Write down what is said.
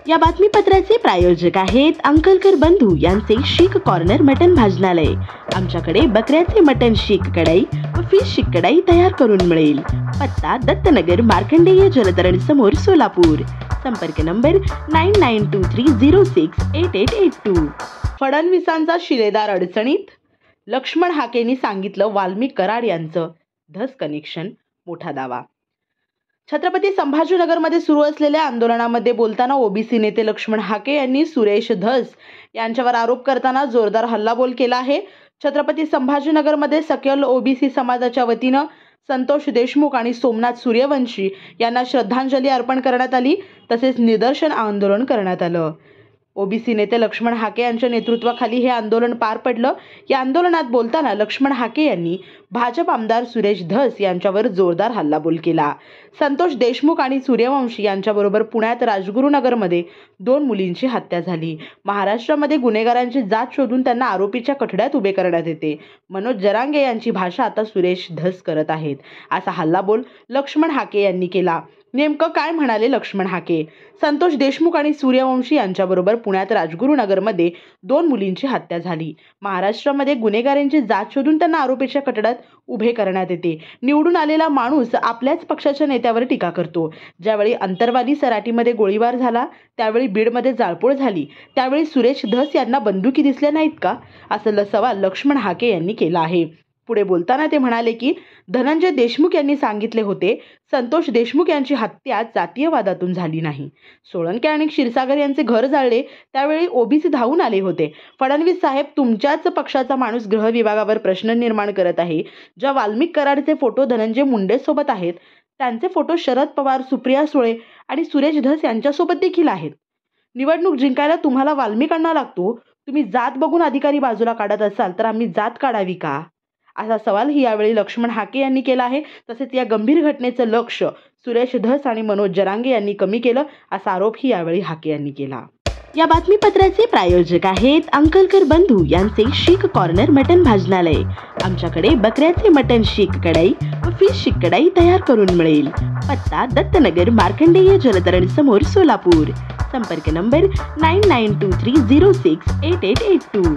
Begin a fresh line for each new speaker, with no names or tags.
या बातमीपत्राचे प्रायोजक आहेत अंकलकर बंधू यांचे शीख कॉर्नर मटन भाजनालय। आमच्याकडे बकऱ्याचे मटन शीख कढई व फिश शीख कढई तयार करून मिळेल। पत्ता दत्तनगर मार्कंडेय जलतरण समोर सोलापूर। संपर्क नंबर 9923068882। फडणवीसांचा शिलेदार अडचणीत, लक्ष्मण हाकेंनी सांगितलं वाल्मिक कराड यांचं धस कनेक्शन, मोठा दावा। छत्रपती संभाजीनगरमध्ये सुरू असलेल्या आंदोलनामध्ये बोलताना ओबीसी नेते लक्ष्मण हाके यांनी सुरेश धस यांच्यावर आरोप करताना जोरदार हल्लाबोल केला आहे। छत्रपती संभाजीनगरमध्ये सकल ओबीसी समाजाच्या वतीनं संतोष देशमुख आणि सोमनाथ सूर्यवंशी यांना श्रद्धांजली अर्पण करण्यात आली, तसेच निदर्शन आंदोलन करण्यात आलं। ओबीसी नेते लक्ष्मण हाके यांच्या नेतृत्वाखाली हे आंदोलन पार पडलं। या आंदोलनात बोलताना लक्ष्मण हाके यांनी भाजप आमदार सुरेश धस यांच्यावर जोरदार हल्लाबोल केला। संतोष देशमुख आणि सूर्यवंशी यांच्याबरोबर पुण्यात राजगुरुनगरमध्ये 2 मुलींची हत्या झाली। महाराष्ट्रामध्ये गुन्हेगारांची जात शोधून त्यांना आरोपीच्या कठड्यात उभे करण्यात येते। मनोज जरांगे यांची भाषा आता सुरेश धस करत आहेत, असा हल्लाबोल लक्ष्मण हाके यांनी केला। नेमकं काय म्हणाले लक्ष्मण हाके? संतोष देशमुख आणि सूर्यवंशी यांच्याबरोबर पुण्यात राजगुरुनगरमध्ये 2 मुलींची हत्या झाली। महाराष्ट्रामध्ये गुन्हेगारांची जात शोधून त्यांना आरोपीच्या कठड्यात उभे करण्यात येते। निवडून आलेला माणूस आपल्याच पक्षाच्या नेत्यावर टीका करतो। ज्यावेळी अंतरवाली सराटीमध्ये गोळीबार झाला, त्यावेळी बीडमध्ये जाळपोळ झाली, त्यावेळी सुरेश धस यांना बंदुकी दिसल्या नाहीत का, असा सवाल लक्ष्मण हाके यांनी केला आहे। पुढे बोलताना ते म्हणाले की धनंजय देशमुख यांनी सांगितले होते, संतोष देशमुख यांची हत्या जातीयवादातून झाली नाही। सोळंके आणि क्षीरसागर यांचे घर जाळले त्यावेळी ओबीसी धावून आले होते। फडणवीस साहेब तुमच्याच पक्षाचा माणूस गृह विभागावर प्रश्न निर्माण करत आहे। ज्या वाल्मिक कराडचे फोटो धनंजय मुंडे सोबत आहेत, त्यांचे फोटो शरद पवार, सुप्रिया सुळे आणि सुरेश धस यांच्यासोबत देखील आहेत। निवडणूक जिंकायला तुम्हाला वाल्मिकांना लागतो, तुम्ही जात बघून अधिकारी बाजूला काढत असाल तर आम्ही जात काढावी का, असा सवालही यावेळी लक्ष्मण हाके यांनी केला आहे। तसेच या गंभीर घटनेचं लक्ष सुरेश धस आणि मनोज जरांगे यांनी कमी केलं, असा आरोपही यावेळी हाके यांनी केला। या बातमीपत्राचे प्रायोजक आहेत अंकलकर बंधू यांचे शीख कॉर्नर मटन भाजनालय। आमच्याकडे बकऱ्याचे मटन शीख कढई व फिश शीख कढई तयार करून मिळेल। पत्ता दत्तनगर मार्कंडेय जलतरण समोर सोलापूर। संपर्क नंबर 9923068882।